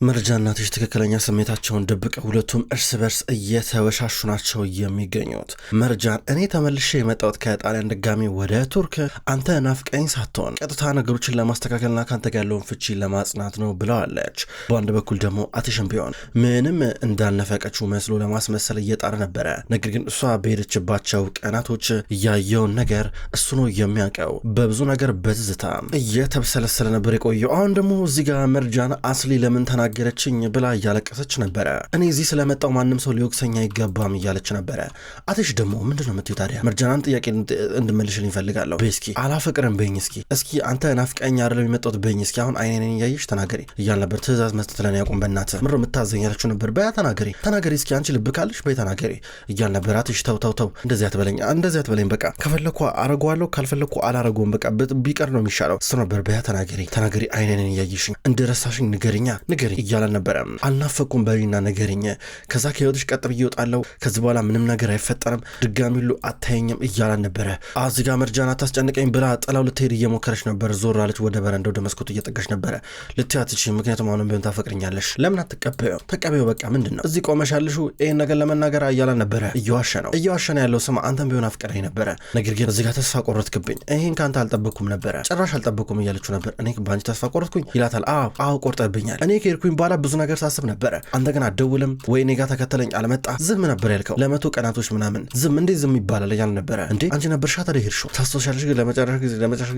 መርጃና አትሽ ትክክለኛ ስሜታቸውን ደብቀው ሁለቱም እርስ በርስ እየተወሻሹ ናቸው የሚገኙት። መርጃን እኔ ተመልሼ የመጣሁት ከጣሊያን ድጋሚ ወደ ቱርክ አንተ ናፍቀኝ ሳትሆን ቀጥታ ነገሮችን ለማስተካከልና ካንተ ጋር ያለውን ፍቺ ለማጽናት ነው ብለዋለች። በአንድ በኩል ደግሞ አትሽም ቢሆን ምንም እንዳልነፈቀችው መስሎ ለማስመሰል እየጣረ ነበረ። ነገር ግን እሷ በሄደችባቸው ቀናቶች እያየውን ነገር እሱ ነው የሚያውቀው። በብዙ ነገር በትዝታ እየተብሰለሰለ ነበር የቆየው። አሁን ደግሞ እዚህ ጋር መርጃን አስሊ ለምን ገረችኝ ብላ እያለቀሰች ነበረ። እኔ እዚህ ስለመጣው ማንም ሰው ሊወቅሰኝ አይገባም እያለች ነበረ። አትሽ ደግሞ ምንድነው የምትይው ታዲያ? መርጃናን ጥያቄ እንድመልሽልኝ እፈልጋለሁ። በስኪ አላፈቅርም በይኝ እስኪ አንተ ናፍቀኝ አይደለም የመጣሁት በይኝ እስኪ አሁን አይኔን እያየሽ ተናገሪ እያል ነበር። ትእዛዝ መስጠት ለኔ ያቁም በእናትህ ምሮ የምታዘኝ ያለችው ነበር። በያ ተናገሪ እስኪ አንቺ ልብ ካለሽ በይ ተናገሪ እያል ነበር። አትሽ ተው እንደዚህ አትበለኝ በቃ ከፈለኩ አረጋዋለሁ ካልፈለኩ አላረገውም በቃ ቢቀር ነው የሚሻለው እሱ ነበር። በያ ተናገሪ አይኔን እያየሽ እንደረሳሽኝ ንገሪኛ እያለን ነበረ። አልናፈቁም በሪና ነገርኝ ከዛ ከህይወትሽ ቀጥ ብዬ እወጣለሁ ከዚህ በኋላ ምንም ነገር አይፈጠርም ድጋሚ ሁሉ አታየኝም እያለን ነበረ። አዚጋ መርጃና ታስጨንቀኝ ብላ ጥላው ልትሄድ እየሞከረች ነበር። ዞር አለች ወደ በረንዳው ወደ መስኮቱ እየጠጋች ነበረ። ልትያትሽ ምክንያቱም አሁንም ቢሆን ታፈቅርኛለሽ ለምን ተቀበዩ በቃ ምንድነው እዚህ ቆመሻልሹ ይሄን ነገር ለመናገር እያለን ነበረ። እየዋሸ ነው ያለው ስማ አንተም ቢሆን አፍቀረኝ ነበረ ነገር ግን እዚህ ጋር ተስፋ ቆረጥክብኝ ይሄን ካንተ አልጠበቅኩም ነበረ ጭራሽ አልጠበቅኩም እያለችው ነበር። እኔ ባንቺ ተስፋ ቆረጥኩኝ ይላታል። አዎ ቆርጠብኛል እኔ ከሄድኩኝ በኋላ ብዙ ነገር ሳስብ ነበረ። አንተ ግን አትደውልም ወይ እኔ ጋር ተከተለኝ አልመጣ ዝም ነበር ያልከው ለ100 ቀናቶች ምናምን እንዴ ዝም ይባላል እያል ነበረ። እንዴ አንቺ ነበርሽ ታዲያ ሄድሽው ታስታውሻለሽ ግን ለመጨረሻ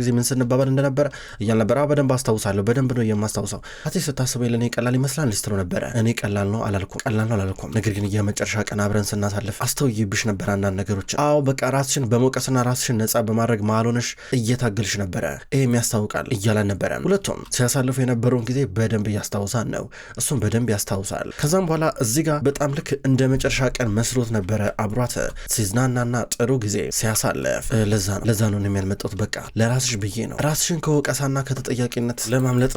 ጊዜ ምን ስንባባል እንደነበረ እያል ነበር። በደንብ አስታውሳለሁ በደንብ ነው የማስታውሰው። አትሽ ስታስበው ለኔ ቀላል ይመስላል ልስትሮ ነበረ። እኔ ቀላል ነው አላልኩም ነገር ግን የመጨረሻ ቀን አብረን ስናሳልፍ አስተውይብሽ ነበር አንዳንድ ነገሮች። አዎ በቃ ራስሽን በመውቀስና ራስሽን ነጻ በማድረግ ማልሆነሽ እየታገልሽ ነበረ ይሄም ያስታውቃል እያለን ነበረ። ሁለቱም ሲያሳልፉ የነበረውን ጊዜ በደንብ ያስታውሳል ነው እሱም በደንብ ያስታውሳል። ከዛም በኋላ እዚህ ጋር በጣም ልክ እንደ መጨረሻ ቀን መስሎት ነበረ አብሯት ሲዝናናና ጥሩ ጊዜ ሲያሳልፍ። ለዛ ነው የሚያልመጣሁት በቃ ለራስሽ ብዬ ነው ራስሽን ከወቀሳና ከተጠያቂነት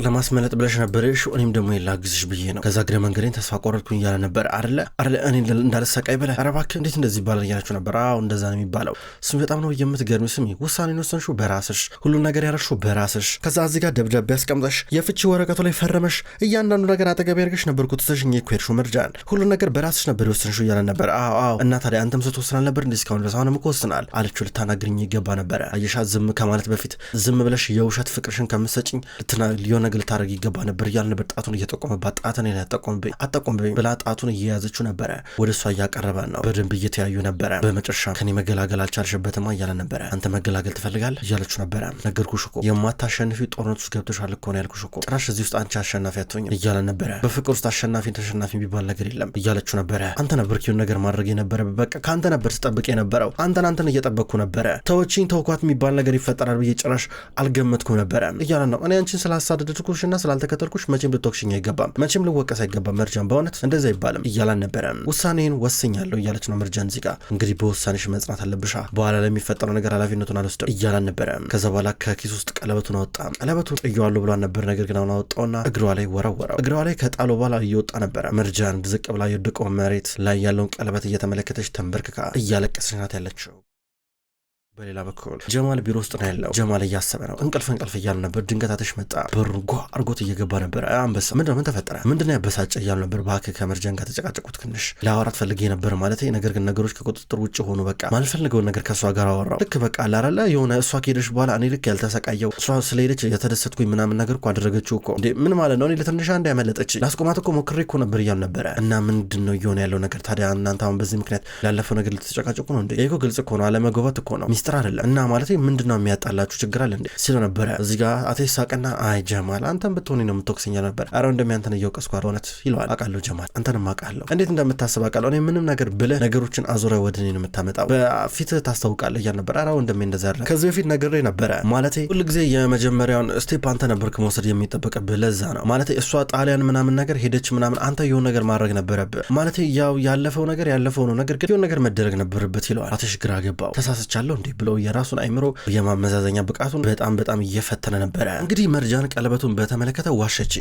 ለማስመለጥ ብለሽ ነበር እኔም ደግሞ ላግዝሽ ብዬ ነው። ከዛ እግረ መንገዴን ተስፋ ቆረጥኩኝ እያለ ነበር አይደለ እኔ እንዳልሰቃይ ብለህ ኧረ እባክህ እንዴት እንደዚህ ይባላል እያለችው ነበር። አዎ እንደዛ ነው የሚባለው ስሚ በጣም ነው የምትገርሚ ስሚ ውሳኔን ወሰንሽው በራስሽ ሁሉን ነገር ያረሽው በራስሽ ከዛ እዚህ ጋር ደብዳቤ ያስቀምጠሽ የፍቺ ወረቀቱ ላይ ፈረመሽ እያንዳንዱ ነገር አጠገብ ያርገሽ ነበርኩ ተሰሽኝ እኮ መርጃን ሁሉ ነገር በራስሽ ነበር ወስንሽው እያለ ነበር። አዎ እና ታዲያ አንተም ስትወስናል ነበር እንዴ እስካሁን ድረስ አሁንም እኮ ወስናል አለችው። ልታናግሪኝ ይገባ ነበር አየሻ ዝም ከማለት በፊት ዝም ብለሽ የውሸት ፍቅርሽን ከምትሰጪኝ ሊሆን ነገር ልታደርግ ይገባ ነበር እያለ ነበር። ጣቱን እየጠቆመባት ጣትን አጠቆምብኝ ብላ ጣቱን እየያዘችው ነበረ። ወደ እሷ እያቀረበ ነው። በደንብ እየተያዩ ነበረ። በመጨረሻ ከኔ መገላገል አልቻልሽበትማ እያለ ነበረ። አንተ መገላገል ትፈልጋለህ እያለችው ነበረ። ነገርኩሽ እኮ የማታሸንፊ ጦርነት ውስጥ ገብተሻል እኮ ነው ያልኩሽ እኮ ጭራሽ እዚህ ውስጥ አንቺ አሸናፊ አትሆኝም እያለ ነበረ። በፍቅር ውስጥ አሸናፊ ተሸናፊ የሚባል ነገር የለም እያለችው ነበረ። አንተ ነበር ኪዩን ነገር ማድረግ የነበረ በቃ ካንተ ነበር ስጠብቅ የነበረው አንተን እየጠበቅኩ ነበረ። ተውኳት የሚባል ነገር ይፈጠራል ብዬ ጭራሽ አልገመትኩም ነበረ እያለ ነው። እኔ አንቺን ስላሳደድኩሽና ስላልተከተልኩሽ መቼም ልትወቅሽኝ አይገባም መቼም ልወቀስ አይገባም መርጃን በእውነት እንደዛ ይባልም እያላን ነበረ። ውሳኔን ወስኛለሁ እያለች ነው መርጃን። እዚህ ጋር እንግዲህ በውሳኔሽ መጽናት አለብሻ በኋላ ለሚፈጠረው ነገር ኃላፊነቱን አልወስደው እያላን ነበረ። ከዛ በኋላ ከኪስ ውስጥ ቀለበቱን አወጣ። ቀለበቱን ጥየዋለሁ ብሏን ነበር ነገር ግን አሁን አወጣውና እግሯ ላይ ወረወረው። እግሯ ላይ ከጣሎ በኋላ እየወጣ ነበረ። መርጃን ዝቅ ብላ የወደቀው መሬት ላይ ያለውን ቀለበት እየተመለከተች ተንበርክካ እያለቀሰች ናት ያለችው። በሌላ በኩል ጀማል ቢሮ ውስጥ ነው ያለው። ጀማል እያሰበ ነው። እንቅልፍ እያሉ ነበር። ድንገት አትሽ መጣ። በሩን ጓ አርጎት እየገባ ነበር። አንበሳ ምን ተፈጠረ ምንድነው ያበሳጨ እያሉ ነበር። ባክ ከመርጃን ጋር ተጨቃጨቁት። ትንሽ ለአወራት ፈልጌ ነበር ማለት ነገር ግን ነገሮች ከቁጥጥር ውጭ ሆኑ። በቃ ማልፈልገውን ነገር ከእሷ ጋር አወራው። ልክ በቃ አላረለ የሆነ እሷ ከሄደች በኋላ እኔ ልክ ያልተሰቃየው እሷ ስለሄደች የተደሰትኩኝ ምናምን ነገር እኮ አደረገችው እኮ እንዴ ምን ማለት ነው? እኔ ለትንሽ አንድ ያመለጠች ላስቆማት እኮ ሞክሬ እኮ ነበር እያሉ ነበረ። እና ምንድነው እየሆነ ያለው ነገር ታዲያ? እናንተ አሁን በዚህ ምክንያት ላለፈው ነገር ልትጨቃጨቁ ነው እንዴ? ይሄ እኮ ግልጽ እኮ ነው። አለመግባባት እኮ ነው ሚስጥር አይደለም። እና ማለት ምንድነው የሚያጣላችሁ ችግር አለ እንዴ ሲል ነበር። እዚህ ጋር አትሽ ሳቀና አይ ጀማል አንተም ብትሆኒ ነው የምትወቅሰኛ ነበር። አረ እንደሚያንተን እየወቀስኩ እውነት ይለዋል። አውቃለሁ ጀማል አንተንም አውቃለሁ እንዴት እንደምታስብ አውቃለሁ። እኔ ምንም ነገር ብለህ ነገሮችን አዙረ ወደ እኔ ነው የምታመጣው በፊትህ ታስታውቃለህ እያል ነበር። አረ እንደም እንደዛ አይደለም ከዚህ በፊት ነግሬ ነበረ ማለት ሁሉ ጊዜ የመጀመሪያውን ስቴፕ አንተ ነበርክ መውሰድ የሚጠበቅብህ ለዛ ነው ማለት እሷ ጣሊያን ምናምን ነገር ሄደች ምናምን አንተ የሆነ ነገር ማድረግ ነበረብህ ማለት ያው ያለፈው ነገር ያለፈው ነው ነገር ግን የሆነ ነገር መደረግ ነበረበት ይለዋል። አትሽ ግራ ገባው። ተሳስቻለሁ እንዴ ብሎ የራሱን አይምሮ የማመዛዘኛ ብቃቱን በጣም እየፈተነ ነበረ። እንግዲህ መርጃን ቀለበቱን በተመለከተ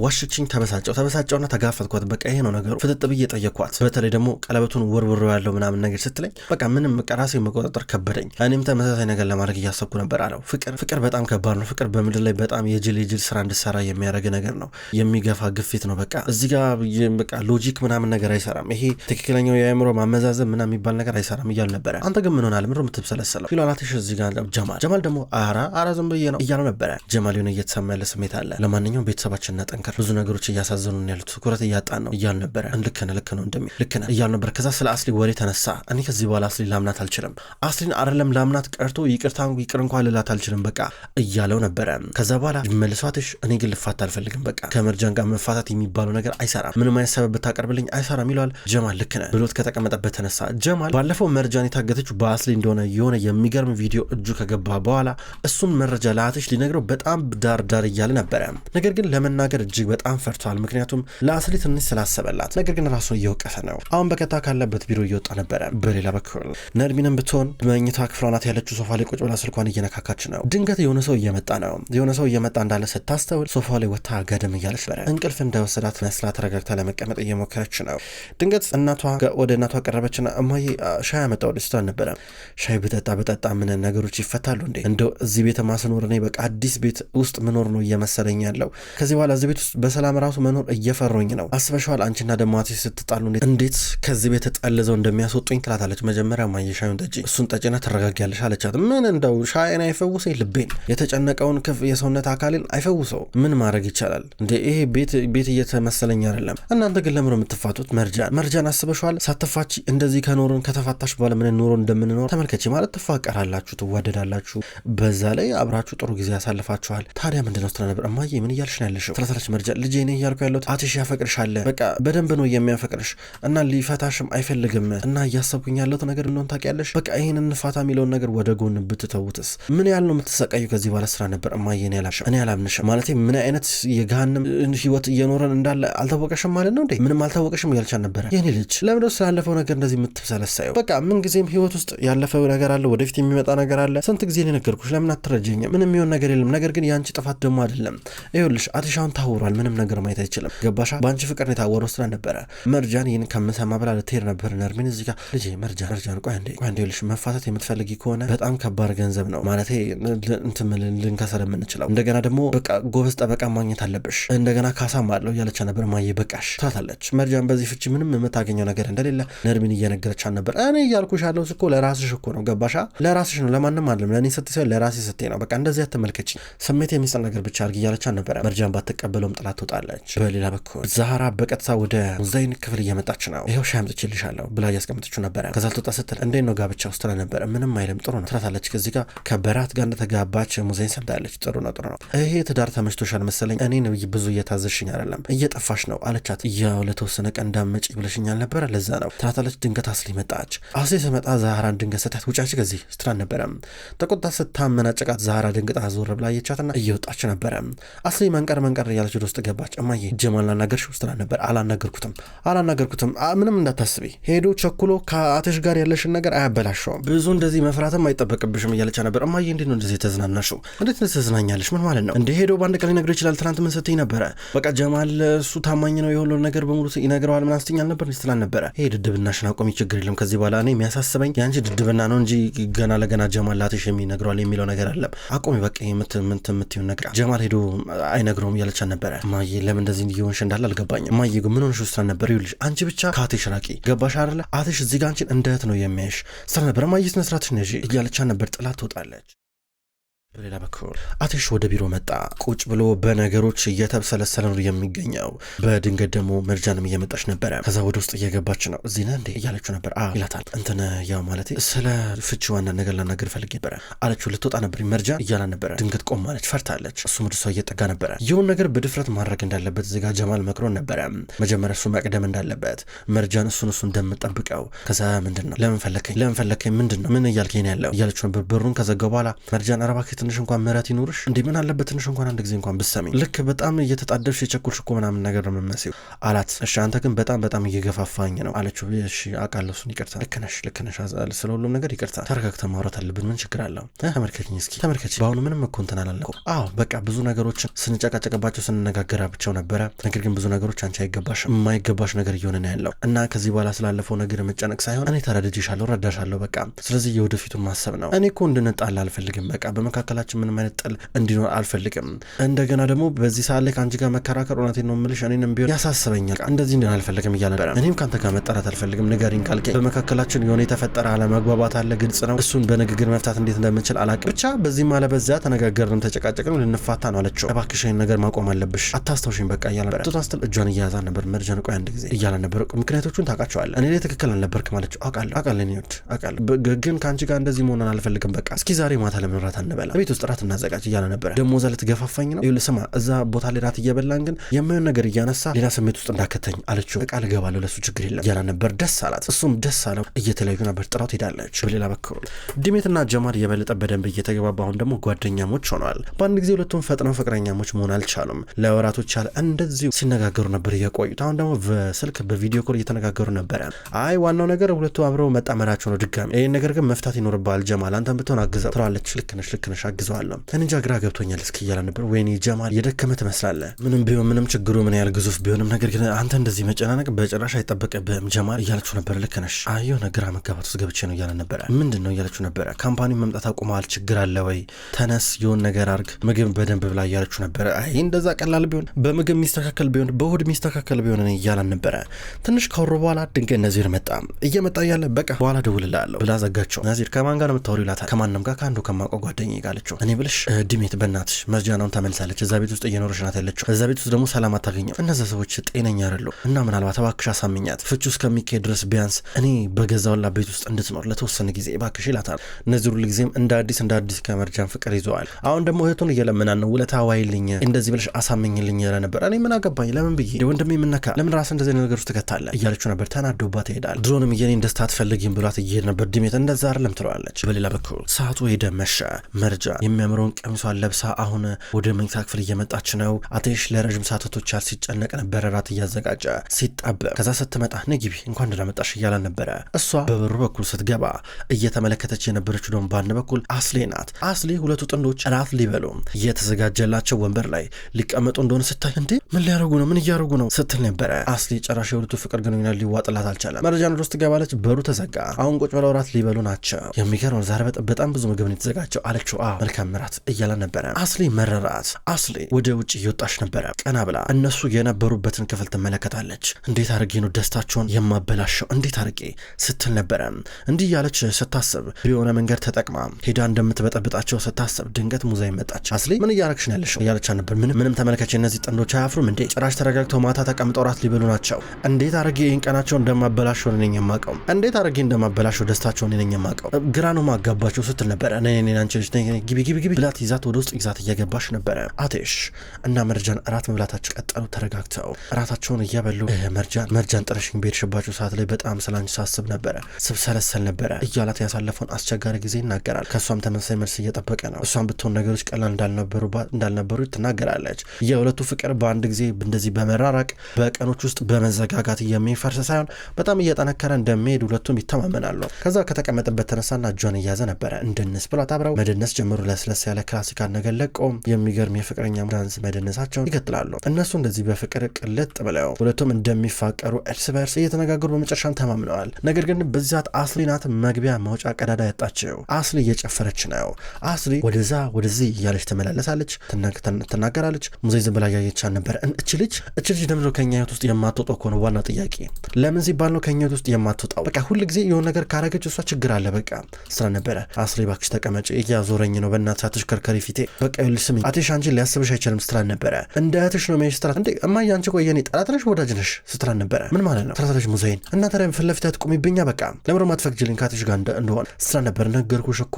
ዋሸችኝ፣ ተበሳጨውና ተጋፈጥኳት። በቃ ይሄ ነው ነገሩ። ፍጥጥ ብዬ ጠየኳት። በተለይ ደግሞ ቀለበቱን ወርውሮ ያለው ምናምን ነገር ስትለኝ በቃ ምንም ራሴ መቆጣጠር ከበደኝ። እኔም ተመሳሳይ ነገር ለማድረግ እያሰብኩ ነበር አለው። ፍቅር በጣም ከባድ ነው። ፍቅር በምድር ላይ በጣም የጅል ስራ እንድሰራ የሚያደርግ ነገር ነው። የሚገፋ ግፊት ነው። በቃ እዚህ ጋር በቃ ሎጂክ ምናምን ነገር አይሰራም። ይሄ ትክክለኛው የአእምሮ ማመዛዘን ምናምን የሚባል ነገር አይሰራም እያሉ ነበረ። አንተ ግን ምን ሆናል? ምንድን ነው የምትብሰለሰለው? ፊሎላትሽ እዚህ ጋር ጀማል ደግሞ አራ ዝም ብዬ ነው እያለው ነበረ። ጀማል የሆነ እየተሰማ ያለ ስሜት አለ። ለማንኛውም ቤተሰባችን እናጠንከር፣ ብዙ ነገሮች እያሳዘኑን ያሉት ትኩረት እያጣን ነው እያሉ ነበረ። ልክ ነው እንደሚ ልክ ነህ እያሉ ነበር። ከዛ ስለ አስሊ ወሬ ተነሳ። እኔ ከዚህ በኋላ አስሊ ላምናት አልችልም። አስሊን አይደለም ላምናት ቀርቶ ይቅር እንኳን ልላት አልችልም በቃ እያለው ነበረ። ከዛ በኋላ መልሷትሽ እኔ ግን ልፋታ አልፈልግም። በቃ ከመርጃን ጋር መፋታት የሚባለው ነገር አይሰራም። ምንም አይነት ሰበብ ብታቀርብልኝ አይሰራም ይለዋል። ጀማል ልክ ነህ ብሎት ከተቀመጠበት ተነሳ። ጀማል ባለፈው መርጃን የታገተችው በአስሊ እንደሆነ የሆነ የሚገርም ቪዲዮ እጁ ከገባ በኋላ እሱን መረጃ ለአትሽ ሊነግረው በጣም ዳር እያለ ነበረ። ነገር ግን ለመናገር እጅግ በጣም ፈርቷል። ምክንያቱም ለአስሊ ትንሽ ስላሰበላት። ነገር ግን ራሱን እየወቀሰ ነው። አሁን በከታ ካለበት ቢሮ እየወጣ ነበረ። በሌላ በኩል ነርሚንም ብትሆን መኝታ ክፍሏ ናት ያለችው ሶፋ ላይ ቁጭ ብላ ስልኳን እየነካካች ነው። ድንገት የሆነ ሰው እየመጣ እንዳለ ስታስተውል ሶፋ ላይ ወታ ገደም እያለች ነበረ። እንቅልፍ እንዳይወሰዳት መስላ ተረጋግታ ለመቀመጥ እየሞከረች ነው። ድንገት ወደ እናቷ ቀረበችና እማዬ ሻይ አመጣሁ ልስቷን ነበረ። ሻይ በጠጣ ምን ነገሮች ይፈታሉ እንዴ? እንደው እዚህ ቤት ማስኖር እኔ በቃ አዲስ ቤት ውስጥ መኖር ነው እየመሰለኝ ያለው። ከዚህ በኋላ እዚህ ቤት ውስጥ በሰላም ራሱ መኖር እየፈሮኝ ነው። አስበሽዋል? አንቺና ደግሞ አትሽ ስትጣሉ እንዴት ከዚህ ቤት ጠልዘው እንደሚያስወጡኝ ትላታለች። መጀመሪያ እማዬ ሻዩን ጠጪ፣ እሱን ጠጪና ትረጋጊያለሽ አለቻት። ምን እንደው ሻይን አይፈውሰኝ ልቤን የተጨነቀውን የሰውነት አካልን አይፈውሰው። ምን ማድረግ ይቻላል እንዴ? ይሄ ቤት እየተመሰለኝ አይደለም። እናንተ ግን ለምሮ የምትፋቱት መርጃን አስበሽዋል? ሳትፋቺ እንደዚህ ከኖርን ከተፋታሽ በኋላ ምን ኖሮ እንደምንኖር ተመልከቺ። ማለት ትፋቀራላችሁ፣ ትዋደዳላችሁ፣ በዛ ላይ አብራችሁ ጥሩ ጊዜ ያሳልፋችኋል። ታዲያ ምንድነው ስትነበር እማዬ ምን እያልሽ ነው ያለሽው? ትላታለች መርጃ። ልጄ እኔ እያልኩ ያለሁት አትሽ ያፈቅርሻል፣ በቃ በደንብ ነው የሚያፈቅርሽ እና ሊፈታሽም አይፈልግም እና እያሰብኩኝ ያለሁት ነገር እንደሆነ ታውቂያለሽ። በቃ ይሄን እንፋታ የሚለውን ነገር ወደ ጎን ብትተውትስ ምን ያህል ነው የምትሰቃዩ ከዚህ በኋላ ስራ ነበር እማዬ። እኔ አላምንሽም ማለት ምን አይነት የገሃነም ህይወት እየኖረን እንዳለ አልታወቀሽም ማለት ነው እንዴ? ምንም አልታወቀሽም እያልቻን ነበረ። የኔ ልጅ ለምንድነው ስላለፈው ነገር እንደዚህ የምትሰለሳየው? በቃ ምን ጊዜም ህይወት ውስጥ ያለፈው ነገር አለ፣ ወደፊት የሚመጣ ነገር አለ። ስንት ጊዜ ነው ነገርኩሽ? ለምን አትረጂኝም? ምንም የሚሆን ነገር የለም። ነገር ግን ያንቺ ጥፋት ደግሞ አይደለም። ይኸውልሽ አትሻውን ታውሯል፣ ምንም ነገር ማየት አይችልም። ገባሻ? በአንቺ ፍቅር ነው የታወረው ስራ ነበረ። መርጃን ይህን ከምሰማ ብላ ልትሄድ ነበር ነርሚን እዚህ ጋር ልጄ መርጃን ቆይ አንዴ ይኸውልሽ መፋታት የምትፈልጊ ከሆነ በጣም ከባድ ገንዘብ ነው ማለት እንትን ልንከሰር የምንችለው። እንደገና ደግሞ በቃ ጎበዝ ጠበቃ ማግኘት አለብሽ። እንደገና ካሳም አለው እያለቻ ነበር። ማየ በቃሽ ትላታለች መርጃን። በዚህ ፍቺ ምንም የምታገኘው ነገር እንደሌለ ነርሚን እየነገረቻት ነበር። እኔ እያልኩሽ ያለሁት እኮ ለራስሽ እኮ ነው። ገባሻ? ለራስሽ ነው፣ ለማንም አይደለም። ለእኔ ስትይ ለራሴ ስትይ ነው። በቃ እንደዚህ አትመልከቺ፣ ስሜት የሚሰጥ ነገር ብቻ አድርጊ እያለቻት ነበረ። መርጃን ባትቀበለውም ጥላት ትወጣለች። በሌላ በኩል ዛህራ በቀጥታ ወደ ሙዛይን ክፍል እየመጣች ነው። ይኸው ሻይ አምጥቼልሻለሁ ብላ እያስቀመጠችው ነበረ። ከዛ ልትወጣ ስትል እንዴት ነው ጋብቻ ውስጥ ነበረ? ምንም አይልም ጥሩ ነው ትላታለች። ከዚህ ጋር ከበራት ጋር እንደተጋባች ሙዛይን ሰምታለች። ጥሩ ነው ይሄ ትዳር ተመችቶሻል መሰለኝ። እኔን ብዙ እየታዘዝሽኝ አይደለም፣ እየጠፋሽ ነው አለቻት። ያው ለተወሰነ ቀን እንዳትመጪ ብለሽኛል ነበረ ለዛ ነው ትላታለች። ድንገት አስሊ መጣች። አስሊ ስመጣ ዛህራን ድንገት ስታት ውጫች ከዚህ ስትላን ነበረ። ተቆጣ ስታመናጨቃት ዛህራ ድንገት ዞር ብላ አየቻትና እየወጣች ነበረ። አስሊ መንቀር እያለች ወደ ውስጥ ገባች። እማዬ ጀማል አናገርሽው ስትላን ነበር። አላናገርኩትም ምንም እንዳታስቢ፣ ሄዶ ቸኩሎ ከአትሽ ጋር ያለሽን ነገር አያበላሸውም፣ ብዙ እንደዚህ መፍራትም አይጠበቅብሽም እያለቻ ነበር። እማዬ እንዴት ነው እንደዚህ ተዝናናሽው? እንዴት ነው ተዝናኛለሽ? ምን ማለት ነው እንደ ሄዶ በአንድ ቀን ሊነግረው ይችላል። ትናንት ምን ስትይ ነበረ? በቃ ጀማል እሱ ታማኝ ነው የሁሉን ነገር በሙሉ ይነግረዋል ምናምን ስትይኝ አልነበር ስትላን ነበረ። ይሄ ድድብናሽን አቆሚ፣ ችግር የለም ከዚህ በኋላ እኔ የሚያሳስበኝ የአንቺ ድድብና ነው እንጂ ገና ለገና ጀማል ላትሽ የሚነግረዋል የሚለው ነገር አለም። አቆሚ በቃ የምትይውን ነገር ጀማል ሄዶ አይነግረውም እያለቻ ነበረ። እማዬ ለምን እንደዚህ እየሆንሽ እንዳለ አልገባኝም። እማዬ ግን ምን ሆንሽ ስትላን ነበር። ይኸውልሽ አንቺ ብቻ ከአትሽ ራቂ፣ ገባሽ አይደለ? አትሽ እዚህ ጋር አንቺን እንደ እህት ነው የሚያይሽ ስትላን ነበር። እማዬ ስነ ስርዓትሽ ነሽ እያለቻ ነበር። ጥላት ትወጣለች። በሌላ በኩል አትሽ ወደ ቢሮ መጣ። ቁጭ ብሎ በነገሮች እየተብሰለሰለ ነው የሚገኘው። በድንገት ደግሞ መርጃንም እየመጣች ነበረ። ከዛ ወደ ውስጥ እየገባች ነው። እዚህ ነህ እንዴ እያለችው ነበር። ይላታል። እንትን ያው ማለት ስለ ፍቺ ዋና ነገር ላናገር ፈልጌ ነበረ አለችው። ልትወጣ ነበር መርጃን እያላ ነበረ። ድንገት ቆም ማለች፣ ፈርታለች። እሱ ወደ እሷ እየጠጋ ነበረ። ይሁን ነገር በድፍረት ማድረግ እንዳለበት እዚጋ ጀማል መክሮን ነበረ። መጀመሪያ እሱ መቅደም እንዳለበት፣ መርጃን እሱ እንደምጠብቀው። ከዛ ምንድን ነው ለምን ፈለከኝ ምንድን ነው ምን እያልከኝ ያለው እያለችው ነበር። በሩን ከዘጋው በኋላ መርጃን አረባክት ትንሽ እንኳን ምህረት ይኑርሽ እንዴ? ምን አለበት ትንሽ እንኳን አንድ ጊዜ እንኳን ብትሰሚ። ልክ በጣም እየተጣደብሽ የቸኩልሽ እኮ ምናምን ነገር ነው የምትመስይው አላት። እሺ አንተ ግን በጣም እየገፋፋኝ ነው አለችው። እሺ አውቃለሁ፣ እሱን ይቅርታ፣ ልክ ነሽ ስለ ሁሉም ነገር ይቅርታ፣ ተረጋግተን ማውራት አለብን፣ ምን ችግር አለው? ተመልከችኝ እስኪ ተመልከች፣ በአሁኑ ምንም እኮ እንትን አላልኩ። አዎ በቃ ብዙ ነገሮችን ስንጨቃጨቅባቸው ስንነጋገራቸው ነበረ። ነገር ግን ብዙ ነገሮች አንቺ አይገባሽም፣ የማይገባሽ ነገር እየሆነ ነው ያለው እና ከዚህ በኋላ ስላለፈው ነገር መጨነቅ ሳይሆን እኔ ተረድጄሻለሁ፣ ረዳሻለሁ። በቃ ስለዚህ የወደፊቱን ማሰብ ነው። እኔ እኮ እንድንጣላ አልፈልግም። በቃ በመካከላችን ምንም አይነት ጥል እንዲኖር አልፈልግም። እንደገና ደግሞ በዚህ ሰዓት ላይ ከአንቺ ጋር መከራከር እውነቴን ነው የምልሽ እኔንም ቢሆን ያሳስበኛል። እንደዚህ እንድን አልፈልግም እያለ ነበረ። እኔም ከአንተ ጋር መጣላት አልፈልግም፣ ንገሪኝ ካልከኝ በመካከላችን የሆነ የተፈጠረ አለመግባባት አለ፣ ግልጽ ነው። እሱን በንግግር መፍታት እንዴት እንደምንችል አላውቅም። ብቻ በዚህ ማለ በዚያ ተነጋገርን፣ ተጨቃጨቅን፣ ልንፋታ ነው አለችው። እባክሽ ይሄን ነገር ማቆም አለብሽ፣ አታስተውሽኝ በቃ እያለ ነበር። ስትል እጇን እያያዛ ነበር። መርጃን ቆይ አንድ ጊዜ እያለ ነበር። ምክንያቶቹን ታውቃቸዋለህ፣ እኔ ላይ ትክክል አልነበርክም አለችው። አውቃለሁ ግን ከአንቺ ጋር እንደዚህ መሆንን አልፈልግም። በቃ እስኪ ዛሬ ማታ ለምን ራት አንበላ፣ ቤት ውስጥ ራት እናዘጋጅ እያለ ነበረ። ደግሞ እዛ ልትገፋፋኝ ነው? ይኸውልህ ስማ፣ እዛ ቦታ ላይ ራት እየበላን ግን የማይሆን ነገር እያነሳ ሌላ ስሜት ውስጥ እንዳከተኝ አለችው። ቃል እገባለሁ ለሱ ችግር የለም እያለ ነበር። ደስ አላት፣ እሱም ደስ አለው። እየተለያዩ ነበር፣ ጥራው ትሄዳለች። በሌላ በኩል ዲሜትና ጀማል የበለጠ በደንብ እየተገባባ አሁን ደግሞ ጓደኛሞች ሆነዋል። በአንድ ጊዜ ሁለቱም ፈጥነው ፍቅረኛሞች መሆን አልቻሉም። ለወራቶች ያለ እንደዚሁ ሲነጋገሩ ነበር የቆዩት። አሁን ደግሞ በስልክ በቪዲዮ ኮል እየተነጋገሩ ነበረ። አይ ዋናው ነገር ሁለቱ አብረው መጣመራቸው ነው ድጋሚ። ይህን ነገር ግን መፍታት ይኖርብሃል ጀማል፣ አንተን ብትሆን አግዘው ትለዋለች። ልክ ነሽ አግዘዋለሁ። እንጃ ግራ ገብቶኛል እስኪ እያለ ነበር። ወይኔ ጀማል የደከመ ትመስላለህ። ምንም ቢሆን ምንም ችግሩ ምን ያህል ግዙፍ ቢሆንም ነገር ግን አንተ እንደዚህ መጨናነቅ በጭራሽ አይጠበቅብህም ጀማል እያለችው ነበር። ልክ ነሽ የሆነ ግራ መጋባት ውስጥ ገብቼ ነው እያለ ነበረ። ምንድን ነው እያለችው ነበረ። ካምፓኒ መምጣት አቁመዋል፣ ችግር አለ ወይ? ተነስ የሆን ነገር አርግ፣ ምግብ በደንብ ብላ እያለችው ነበረ። አይ እንደዛ ቀላል ቢሆን በምግብ የሚስተካከል ቢሆን በእሁድ የሚስተካከል ቢሆን እያላን ነበረ። ትንሽ ካወሩ በኋላ ድንገት ነዚር መጣ። እየመጣ እያለ በቃ በኋላ ደውልልሃለሁ ብላ ዘጋቸው። ነዚር ከማን ጋር የምታወሪው ይላታል። ከማንም ጋር ከአንዱ ከማውቀው ጓደኛዬ ጋር አለችው። እኔ ብልሽ ዲሜት በእናትሽ መርጃናውን ተመልሳለች። እዛ ቤት ውስጥ እየኖረች ናት ያለችው። እዛ ቤት ውስጥ ደግሞ ሰላም አታገኘው። እነዛ ሰዎች ጤነኛ አይደሉ እና ምናልባት እባክሽ አሳምኛት፣ ፍቹ እስከሚካሄድ ድረስ ቢያንስ እኔ በገዛውላ ቤት ውስጥ እንድትኖር ለተወሰነ ጊዜ እባክሽ ይላታል። ነዚር ሁሉ ጊዜም እንደ አዲስ ከመርጃን ፍቅር ይዘዋል። አሁን ደግሞ እህቱን እየለመናን ነው። ውለታ ዋይልኝ እንደዚህ ብለሽ አሳምኝልኝ ያለ ነበር። እኔ ምን አገባኝ ለምን ብዬ ወንድሜ የምነካ ለምን ራስ እንደዚህ ነገር ውስጥ ትከታለህ እያለችው ነበር። ተናዶባት ይሄዳል። ድሮንም የኔን ደስታ አትፈልጊም ብሏት እየሄድ ነበር። ዲሜት እንደዛ አይደለም ትለዋለች። በሌላ በኩል ሰዓቱ ሄደ፣ መሸ። መርጃ የሚያምረውን ቀሚሷን ለብሳ አሁን ወደ መኝታ ክፍል እየመጣች ነው። አቴሽ ለረጅም ሰዓታቶች ያህል ሲጨነቅ ነበረ፣ ራት እያዘጋጀ ሲጣበብ። ከዛ ስትመጣ ነይ ግቢ እንኳን ደህና መጣሽ እያለ ነበረ። እሷ በበሩ በኩል ስትገባ እየተመለከተች የነበረችው ደግሞ በአንድ በኩል አስሊ ናት። አስሊ ሁለቱ ጥንዶች ራት ሊበሉ እየተዘጋጀላቸው ወንበር ላይ ሊቀመጡ እንደሆነ ስታይ እንዴ ምን ሊያደርጉ ነው? ምን እያደረጉ ነው ስትል ነበረ። አስሊ ጨራሽ የሁለቱ ፍቅር ግንኙነት ሊዋጥላት አልቻለም። መረጃን ውስጥ ገባለች። በሩ ተዘጋ። አሁን ቁጭ ብለው ራት ሊበሉ ናቸው። የሚገርም ዛሬ በጣም ብዙ ምግብ ነው የተዘጋጀው አለችው። መልካም ራት እያለ ነበረ። አስሊ መረራት። አስሊ ወደ ውጭ እየወጣች ነበረ። ቀና ብላ እነሱ የነበሩበትን ክፍል ትመለከታለች። እንዴት አድርጌ ነው ደስታቸውን የማበላሸው እንዴት አድርጌ ስትል ነበረ። እንዲህ ያለች ስታስብ የሆነ መንገድ ተጠቅማ ሄዳ እንደምትበጠብጣቸው ስታስብ ድንገት ሙዛ መጣች። አስሊ ምን እያረግሽ ነው ያለሽው እያለቻ ነበር። ምንም ተመልከች፣ እነዚህ ጥንዶች አያፍሩም እንዴ? ጭራሽ ተረጋግተው ማታ ተቀምጠው ራት ሊበሉ ናቸው። እንዴት አድርጌ ይህን ቀናቸውን እንደማበላሸው ነኝ የማውቀው። እንዴት አድርጌ እንደማበላሸው ደስታቸውን ነኝ የማውቀው። ግራ ነው ማጋባቸው ስትል ነበረ። ግቢ ብላት ይዛት ወደ ውስጥ ይዛት እየገባሽ ነበረ። አቴሽ እና መርጃን እራት መብላታቸው ቀጠሉ። ተረጋግተው እራታቸውን እያበሉ መርጃን ጥረሽኝ በሄድሽባቸው ሰዓት ላይ በጣም ስላንቺ ሳስብ ነበረ፣ ስብሰለሰል ነበረ እያላት ያሳለፈውን አስቸጋሪ ጊዜ ይናገራል። ከእሷም ተመሳሳይ መልስ እየጠበቀ ነው። እሷም ብትሆን ነገሮች ቀላል እንዳልነበሩ ትናገራለች። የሁለቱ ፍቅር በአንድ ጊዜ እንደዚህ በመራራቅ በቀኖች ውስጥ በመዘጋጋት የሚፈርስ ሳይሆን በጣም እየጠነከረ እንደሚሄድ ሁለቱም ይተማመናሉ። ከዛ ከተቀመጠበት ተነሳና እጇን እያዘ ነበረ። እንደነስ ብሏት አብረው መደነስ ጀምሩ። ለስለስ ያለ ክላሲካል ነገር ለቆ የሚገርም የፍቅረኛ ዳንስ መደነሳቸውን ይቀጥላሉ። እነሱ እንደዚህ በፍቅር ቅልጥ ብለው ሁለቱም እንደሚፋቀሩ እርስ በርስ እየተነጋገሩ በመጨረሻም ተማምነዋል። ነገር ግን በዛት አስሊ ናት መግቢያ መውጫ ቀዳዳ ያጣችው። አስሊ እየጨፈረች ነው። አስሊ ወደዛ ወደዚህ እያለች ትመላለሳለች፣ ትናገራለች። ሙዜ ዝም ብላ ያየቻን ነበር። እች ልጅ ለምን ከኛ ህይወት ውስጥ የማትወጣው ከሆነ ዋና ጥያቄ ለምን ሲባል ነው ከኛ ህይወት ውስጥ የማትወጣው? በቃ ሁል ጊዜ የሆነ ነገር ካረገች እሷ ችግር አለ በቃ ስራ ነበረ። አስሊ ባክሽ ተቀመጭ፣ እያዞረኝ ነው በእናትሽ አትሽከርከሪ ፊቴ። በቃ ይኸውልሽ ስሚ አቴሽ አንቺን ሊያስብሽ አይችልም ስትላን ነበረ። እንደ እህትሽ ነው የሚያይሽ ስትላት እንዴ እማዬ አንቺ ቆይ የኔ ጠላት ነሽ ወዳጅ ነሽ ስትላን ነበረ። ምን ማለት ነው ትላታለች ሙዜይን። እና ታዲያ ፊት ለፊት አትቁሚብኛ በቃ ለምሮ ማትፈቅጂልኝ ካቴሽ ጋር እንደሆነ ስትላን ነበር። ነገርኩሽ እኮ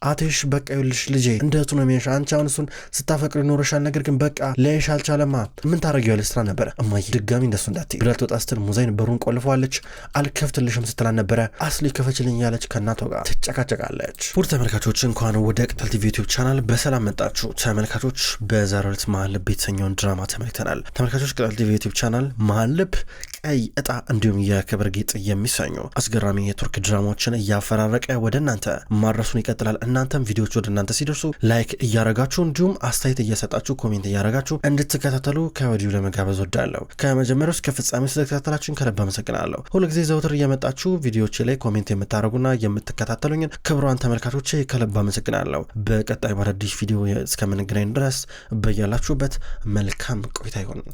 አትሽ በቃ ይኸውልሽ ልጄ እንደ እህቱ ነው የሚያይሽ። አንቺ አሁን እሱን ስታፈቅሪ ኖረሻል፣ ነገር ግን በቃ ሊያይሽ አልቻለማ። ምን ታደርጊዋለሽ ስትላ ነበረ። እማዬ ድጋሚ እንደሱ እንዳትይ ብላ ልትወጣ ስትል ሙዛይን በሩን ቆልፈዋለች። አልከፍትልሽም ስትላን ነበረ። አስሊ ከፈችልኝ ያለች ከእናቷ ጋር ትጨቃጨቃለች። ውድ ተመልካቾች እንኳን ወደ ቅጠል ቲቪ ዩቲዩብ ቻናል በሰላም መጣችሁ። ተመልካቾች በዛሬው ዕለት መሀል ልብ የተሰኘውን ድራማ ተመልክተናል። ተመልካቾች ቅጠል ቲቪ ዩቲዩብ ቻናል መሀል ልብ፣ ቀይ እጣ እንዲሁም የክብር ጌጥ የሚሰኙ አስገራሚ የቱርክ ድራማዎችን እያፈራረቀ ወደ እናንተ ማድረሱን ይቀጥላል። እናንተም ቪዲዮዎች ወደ እናንተ ሲደርሱ ላይክ እያረጋችሁ እንዲሁም አስተያየት እየሰጣችሁ ኮሜንት እያረጋችሁ እንድትከታተሉ ከወዲሁ ለመጋበዝ ወዳለሁ። ከመጀመሪያው እስከ ፍጻሜው ስለተከታተላችሁን ከልብ አመሰግናለሁ። ሁልጊዜ ዘውትር እየመጣችሁ ቪዲዮዎች ላይ ኮሜንት የምታደርጉና የምትከታተሉኝን ክቡራን ተመልካቾች ከልብ አመሰግናለሁ። በቀጣይ አዲስ ቪዲዮ እስከምንገናኝ ድረስ በያላችሁበት መልካም ቆይታ ይሁን።